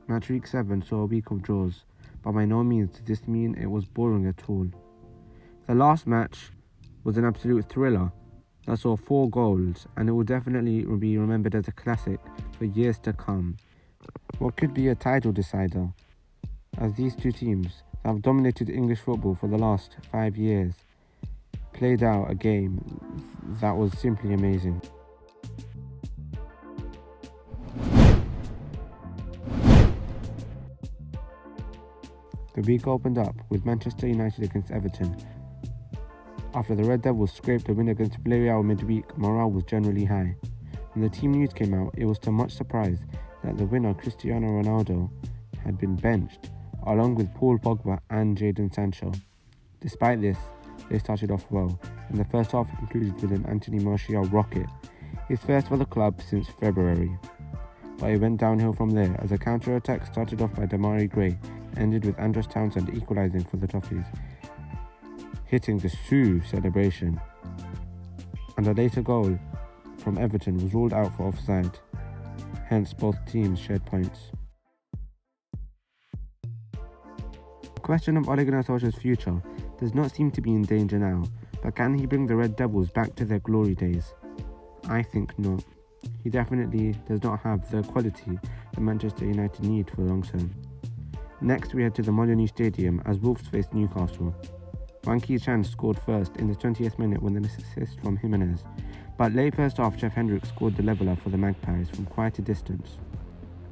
Match week 7 saw a week of draws, but by no means did this mean it was boring at all. The last match was an absolute thriller that saw 4 goals, and it will definitely be remembered as a classic for years to come. What could be a title decider, as these two teams that have dominated English football for the last 5 years played out a game that was simply amazing. The week opened up with Manchester United against Everton. After the Red Devils scraped a win against Villarreal midweek, morale was generally high. When the team news came out, it was to much surprise that the winner Cristiano Ronaldo had been benched, along with Paul Pogba and Jadon Sancho. Despite this, they started off well, and the first half concluded with an Anthony Martial rocket, his first for the club since February. But it went downhill from there, as a counter-attack started off by Demarai Gray ended with Andros Townsend equalising for the Toffees, hitting the Sue celebration, and a later goal from Everton was ruled out for offside, hence both teams shared points. The question of Ole Gunnar Solskjaer's future does not seem to be in danger now, but can he bring the Red Devils back to their glory days? I think not. He definitely does not have the quality that Manchester United need for the long term. Next we head to the Molineux Stadium as Wolves faced Newcastle. Wang Ki-chan scored first in the 20th minute with an assist from Jimenez, but late first half Jeff Hendrick scored the leveller for the Magpies from quite a distance.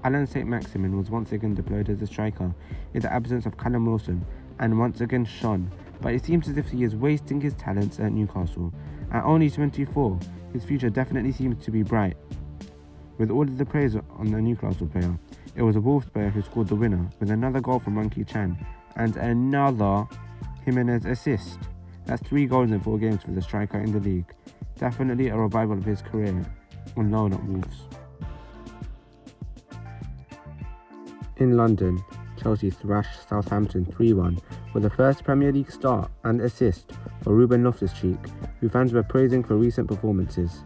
Alan St. Maximin was once again deployed as a striker in the absence of Callum Wilson and once again shone, but it seems as if he is wasting his talents at Newcastle. At only 24, his future definitely seems to be bright. With all of the praise on the Newcastle player, it was a Wolves player who scored the winner with another goal from Wang Ki-chan and another Jimenez assist. That's 3 goals in 4 games for the striker in the league. Definitely a revival of his career on loan at Wolves. In London, Chelsea thrashed Southampton 3-1 with the first Premier League start and assist for Ruben Loftus-Cheek, who fans were praising for recent performances.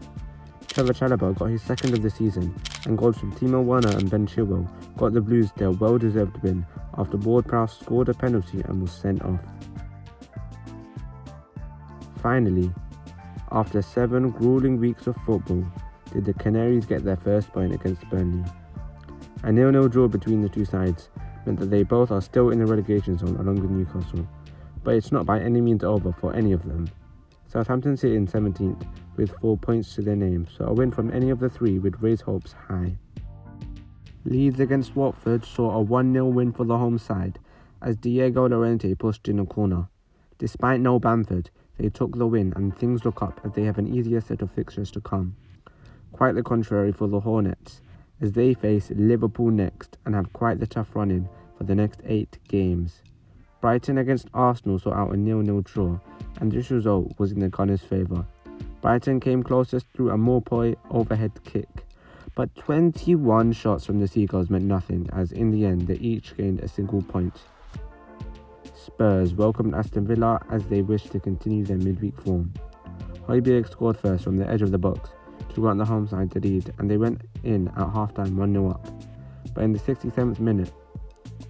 Trevor Chalobah got his second of the season, and goals from Timo Werner and Ben Chilwell got the Blues their well-deserved win after Ward-Prowse scored a penalty and was sent off. Finally, after 7 grueling weeks of football, did the Canaries get their first point against Burnley. A 0-0 draw between the two sides meant that they both are still in the relegation zone along with Newcastle, but it's not by any means over for any of them. Southampton sit in 17th with 4 points to their name, so a win from any of the 3 would raise hopes high. Leeds against Watford saw a 1-0 win for the home side as Diego Llorente pushed in a corner. Despite no Bamford, they took the win and things look up as they have an easier set of fixtures to come. Quite the contrary for the Hornets, as they face Liverpool next and have quite the tough run-in for the next 8 games. Brighton against Arsenal saw out a 0-0 draw, and this result was in the Gunners' favour. Brighton came closest through a Morpoi overhead kick, but 21 shots from the Seagulls meant nothing, as in the end they each gained a single point. Spurs welcomed Aston Villa as they wished to continue their midweek form. Højbjerg scored first from the edge of the box to grant the home side the lead, and they went in at half-time 1-0 up. But in the 67th minute,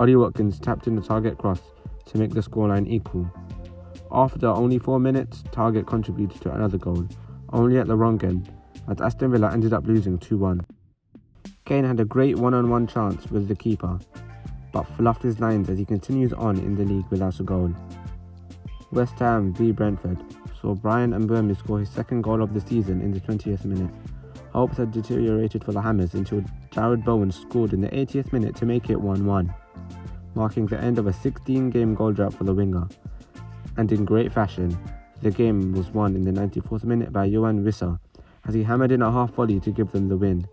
Ollie Watkins tapped in the Target cross to make the scoreline equal. After only 4 minutes, Target contributed to another goal, only at the wrong end, as Aston Villa ended up losing 2-1. Kane had a great one-on-one chance with the keeper, but fluffed his lines as he continues on in the league without a goal. West Ham v Brentford saw Brian Mbeumo score his second goal of the season in the 20th minute. Hopes had deteriorated for the Hammers until Jared Bowen scored in the 80th minute to make it 1-1, marking the end of a 16-game goal drought for the winger. And in great fashion, the game was won in the 94th minute by Johan Wissa as he hammered in a half volley to give them the win.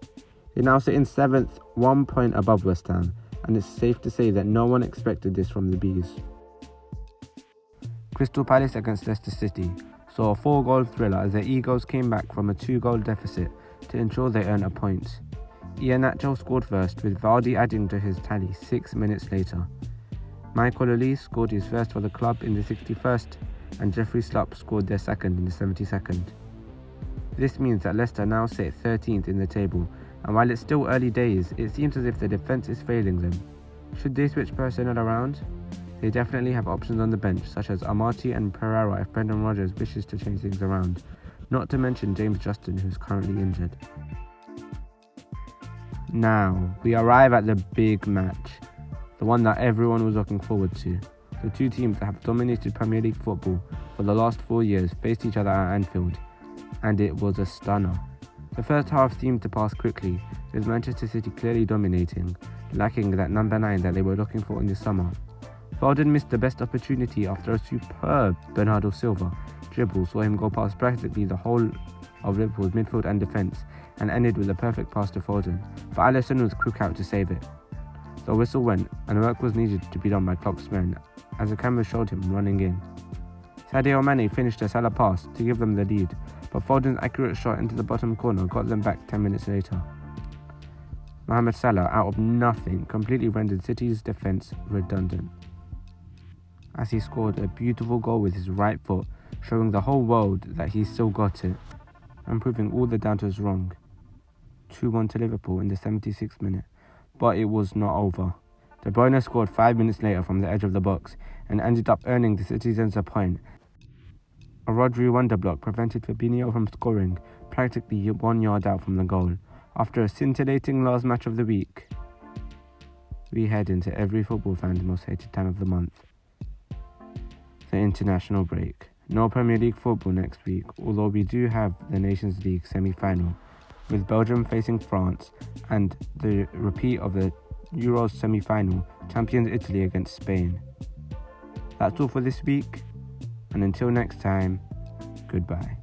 They now sit in 7th, 1 point above West Ham, and it's safe to say that no one expected this from the Bees. Crystal Palace against Leicester City saw a 4-goal thriller as the Eagles came back from a 2-goal deficit to ensure they earned a point. Iheanacho scored first, with Vardy adding to his tally 6 minutes later. Michael Olise scored his first for the club in the 61st, and Jeffrey Slupp scored their second in the 72nd. This means that Leicester now sit 13th in the table, and while it's still early days, it seems as if the defence is failing them. Should they switch personnel around? They definitely have options on the bench, such as Amati and Pereira if Brendan Rodgers wishes to change things around, not to mention James Justin, who is currently injured. Now, we arrive at the big match, the one that everyone was looking forward to. The two teams that have dominated Premier League football for the last 4 years faced each other at Anfield, and it was a stunner. The first half seemed to pass quickly, with Manchester City clearly dominating, lacking that number 9 that they were looking for in the summer. Foden missed the best opportunity after a superb Bernardo Silva dribble saw him go past practically the whole of Liverpool's midfield and defence and ended with a perfect pass to Foden, but Alisson was quick out to save it. The whistle went and work was needed to be done by Klopp's men as the camera showed him running in. Sadio Mane finished a Salah pass to give them the lead, but Foden's accurate shot into the bottom corner got them back 10 minutes later. Mohamed Salah, out of nothing, completely rendered City's defence redundant, as he scored a beautiful goal with his right foot, showing the whole world that he still got it, and proving all the doubters wrong. 2-1 to Liverpool in the 76th minute, but it was not over. De Bruyne scored 5 minutes later from the edge of the box, and ended up earning the citizens a point. A Rodri wonder block prevented Fabinho from scoring, practically 1 yard out from the goal. After a scintillating last match of the week, we head into every football fan's most hated time of the month, the international break. No Premier League football next week, although we do have the Nations League semi-final, with Belgium facing France and the repeat of the Euros semi-final, champions Italy against Spain. That's all for this week, and until next time, goodbye.